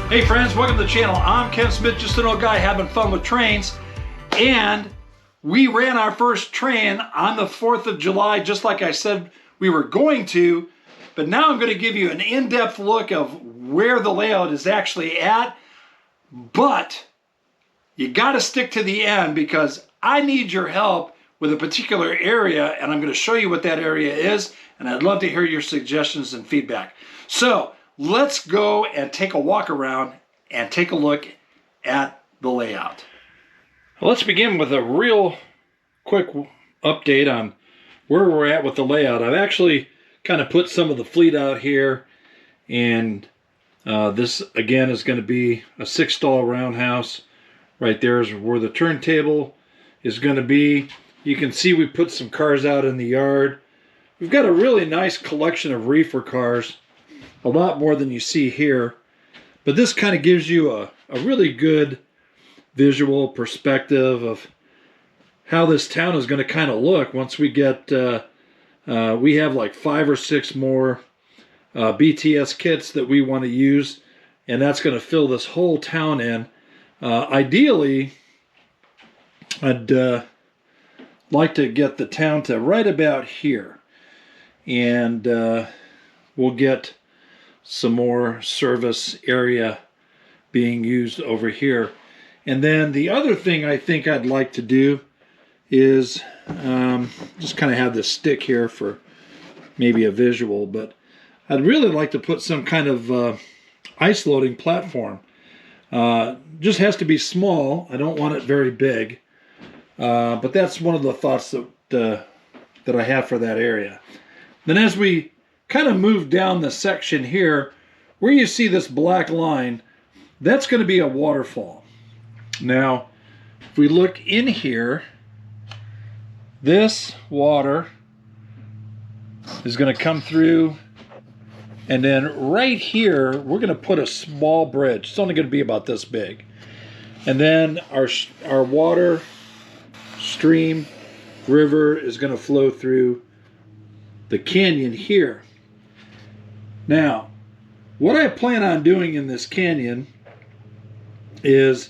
Hey friends, welcome to the channel. I'm Ken Smith, just an old guy having fun with trains. And we ran our first train on the 4th of July, just like I said we were going to. But now I'm going to give you an in-depth look of where the layout is actually at. But you got to stick to the end because I need your help with a particular area, and I'm going to show you what that area is, and I'd love to hear your suggestions and feedback. So let's go and take a walk around and take a look at the layout. Let's begin with a real quick update on where we're at with the layout. I've actually kind of put some of the fleet out here, and this again is going to be a 6-stall roundhouse. Right there is where the turntable is going to be. You can see we put some cars out in the yard. We've got a really nice collection of reefer cars, a lot more than you see here. But this kind of gives you a really good visual perspective of how this town is going to kind of look once we get, we have like 5 or 6 more BTS kits that we want to use, and that's going to fill this whole town in. Ideally, I'd like to get the town to right about here, and we'll get some more service area being used over here. And then the other thing I think I'd like to do is just kind of have this stick here for maybe a visual, but I'd really like to put some kind of ice loading platform. Just has to be small. I don't want it very big, but that's one of the thoughts that I have for that area. Then as we kind of move down the section here, where you see this black line, that's going to be a waterfall. Now, if we look in here, this water is going to come through, and then right here, we're going to put a small bridge. It's only going to be about this big. And then our water stream river is going to flow through the canyon here. Now, what I plan on doing in this canyon is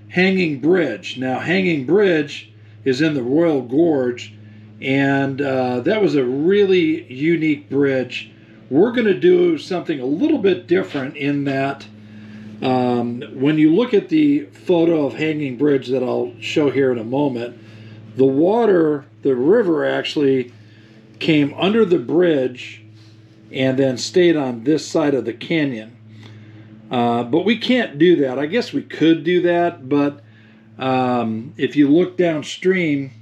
Hanging Bridge. Now, Hanging Bridge is in the Royal Gorge, and that was a really unique bridge. We're going to do something a little bit different in that when you look at the photo of Hanging Bridge that I'll show here in a moment, the water, the river actually came under the bridge and then stayed on this side of the canyon. But we can't do that. I guess we could do that, but if you look downstream,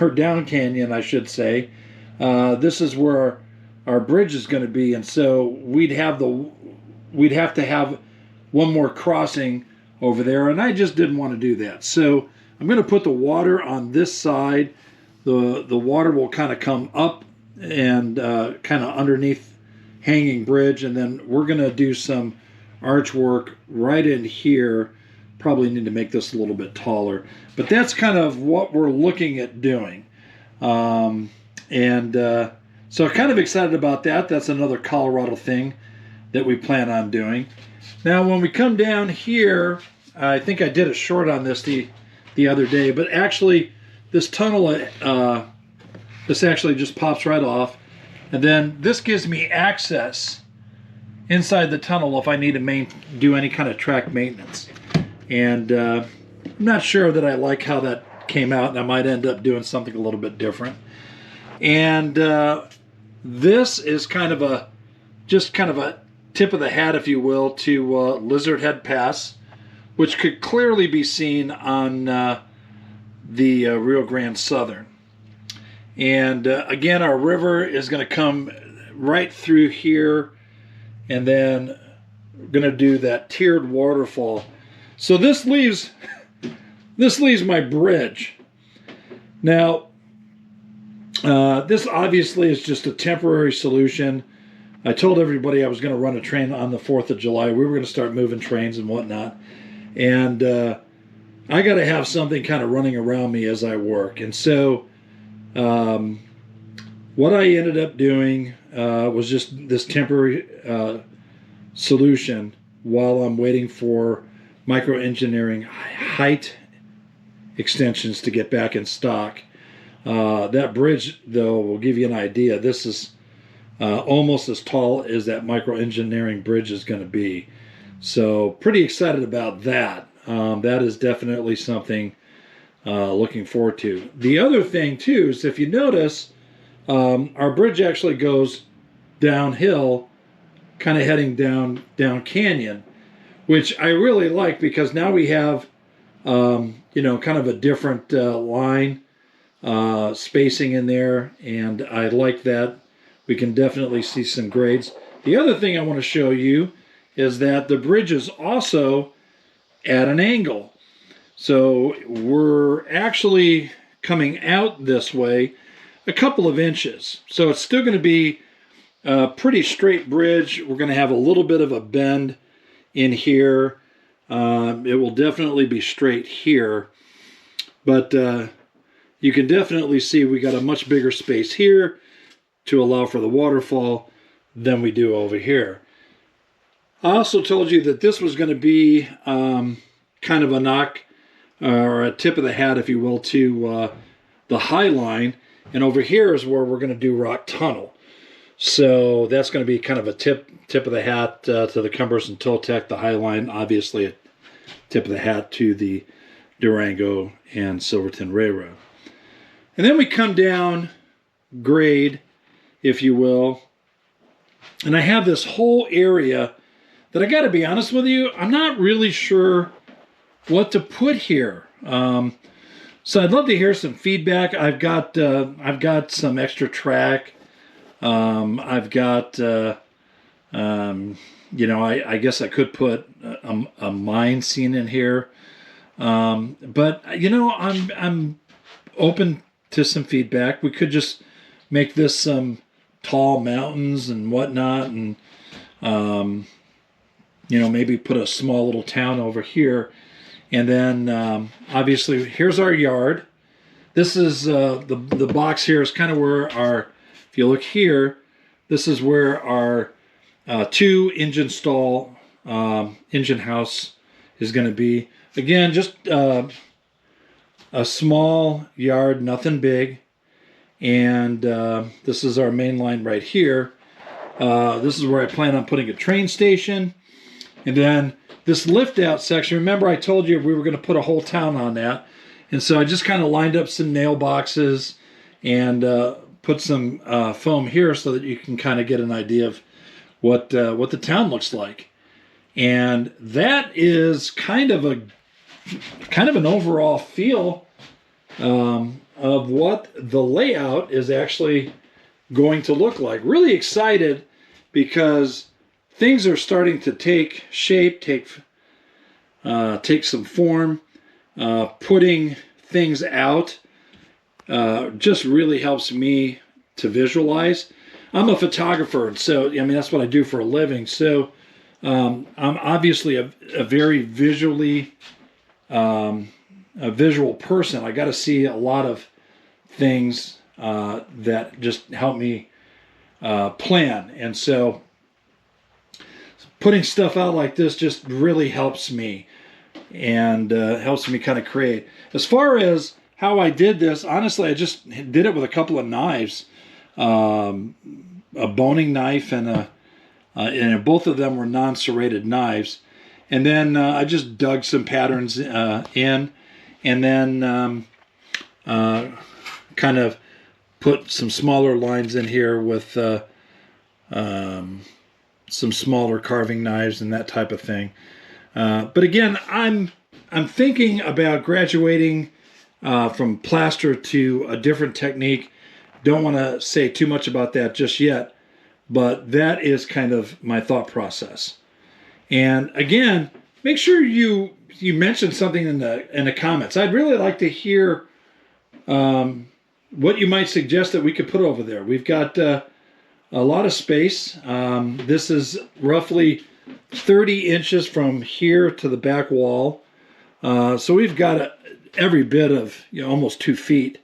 or down canyon, I should say, this is where our bridge is going to be, and so we'd have to have one more crossing over there, and I just didn't want to do that. So I'm going to put the water on this side. The water will kind of come up and kind of underneath Hanging Bridge, and then we're going to do some arch work right in here. Probably need to make this a little bit taller, but that's kind of what we're looking at doing. So I'm kind of excited about that. That's another Colorado thing that we plan on doing. Now, when we come down here, I think I did a short on this the other day, but actually this tunnel, this actually just pops right off. And then this gives me access inside the tunnel if I need to do any kind of track maintenance. And I'm not sure that I like how that came out, and I might end up doing something a little bit different. And this is kind of a tip of the hat, if you will, to Lizard Head Pass, which could clearly be seen on the Rio Grande Southern. And again, our river is going to come right through here, and then we're going to do that tiered waterfall. So this leaves my bridge. Now, this obviously is just a temporary solution. I told everybody I was going to run a train on the 4th of July. We were going to start moving trains and whatnot. And I got to have something kind of running around me as I work. And so what I ended up doing was just this temporary solution while I'm waiting for microengineering height extensions to get back in stock. That bridge, though, will give you an idea. This is almost as tall as that microengineering bridge is going to be. So pretty excited about that. That is definitely something looking forward to. The other thing, too, is if you notice, our bridge actually goes downhill, kind of heading down canyon, which I really like because now we have, you know, kind of a different line spacing in there, and I like that. We can definitely see some grades. The other thing I want to show you is that the bridge is also at an angle. So we're actually coming out this way a couple of inches. So it's still going to be a pretty straight bridge. We're going to have a little bit of a bend in here. It will definitely be straight here. But you can definitely see we got a much bigger space here to allow for the waterfall than we do over here. I also told you that this was going to be kind of a knock or a tip of the hat, if you will, to the High Line. And over here is where we're going to do Rock Tunnel. So that's going to be kind of a tip of the hat to the Cumbers and Toltec, the High Line, obviously a tip of the hat to the Durango and Silverton Railroad. And then we come down grade, if you will. And I have this whole area that I got to be honest with you, I'm not really sure what to put here. So I'd love to hear some feedback. I've got some extra track. I've got you know, I guess I could put a mine scene in here. But you know, I'm open to some feedback. We could just make this some tall mountains and whatnot, and you know, maybe put a small little town over here. And then obviously here's our yard. This is the box here is kind of where our, if you look here, this is where our 2 engine stall engine house is going to be. Again, just a small yard, nothing big. And this is our main line right here. This is where I plan on putting a train station. And then this lift out section, remember I told you we were going to put a whole town on that. And so I just kind of lined up some nail boxes and put some foam here so that you can kind of get an idea of what the town looks like. And that is kind of an overall feel of what the layout is actually going to look like. Really excited because things are starting to take shape, take some form. Putting things out just really helps me to visualize. I'm a photographer, and so I mean that's what I do for a living. So I'm obviously a very visually a visual person. I got to see a lot of things that just help me plan, and so putting stuff out like this just really helps me and helps me kind of create. As far as how I did this, honestly, I just did it with a couple of knives, a boning knife and both of them were non-serrated knives. And then I just dug some patterns in, and then kind of put some smaller lines in here with some smaller carving knives and that type of thing. But again, I'm thinking about graduating from plaster to a different technique. Don't want to say too much about that just yet, but that is kind of my thought process. And again, make sure you mention something in the comments. I'd really like to hear what you might suggest that we could put over there. We've got a lot of space. This is roughly 30 inches from here to the back wall. So we've got every bit of almost 2 feet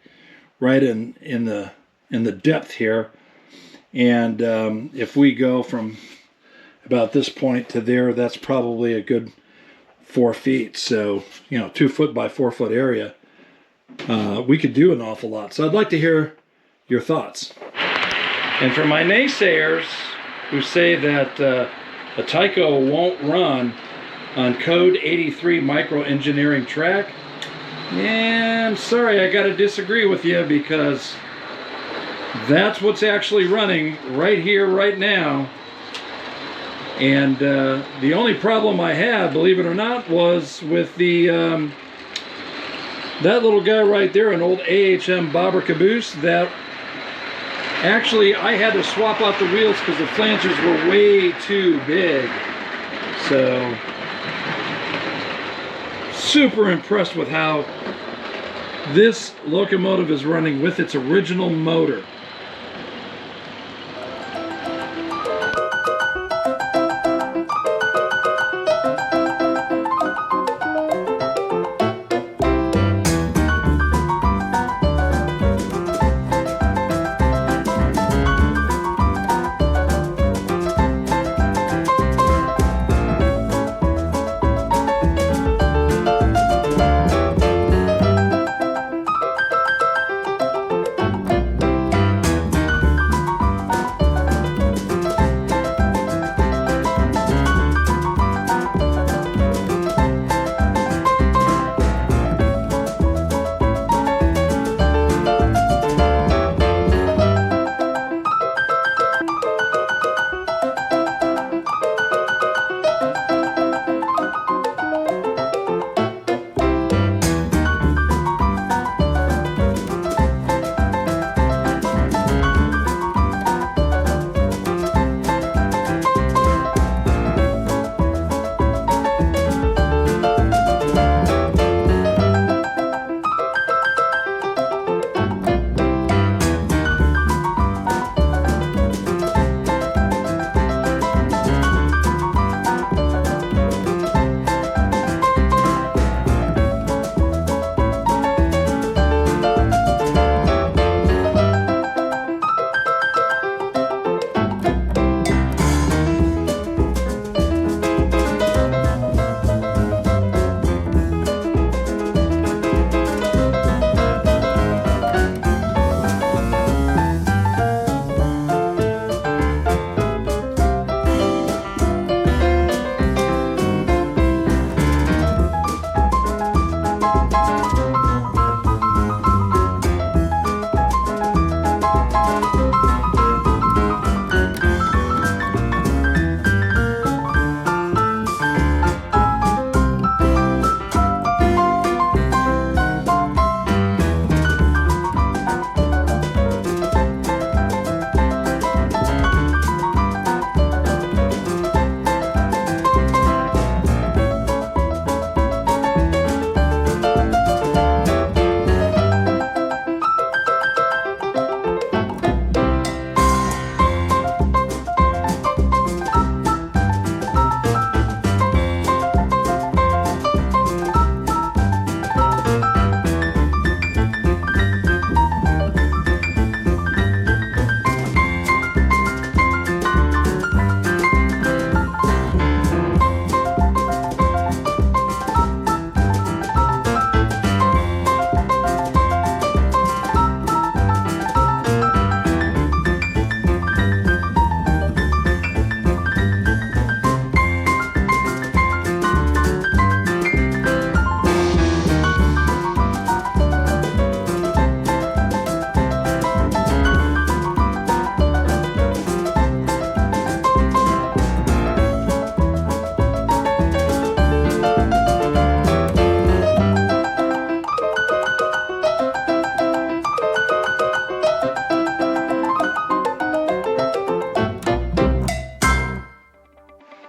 right in the depth here. And if we go from about this point to there, that's probably a good 4 feet. So, you know, 2 foot by 4 foot area. We could do an awful lot. So I'd like to hear your thoughts. And for my naysayers who say that a Tyco won't run on code 83 microengineering track, yeah, I'm sorry, I gotta disagree with you, because that's what's actually running right here, right now. And the only problem I had, believe it or not, was with the that little guy right there, an old AHM bobber caboose, that actually I had to swap out the wheels because the flanges were way too big. So, super impressed with how this locomotive is running with its original motor.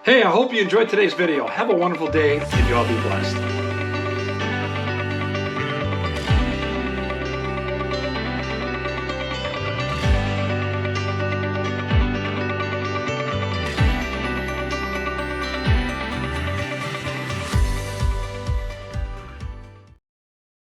Hey, I hope you enjoyed today's video. Have a wonderful day, and you all be blessed.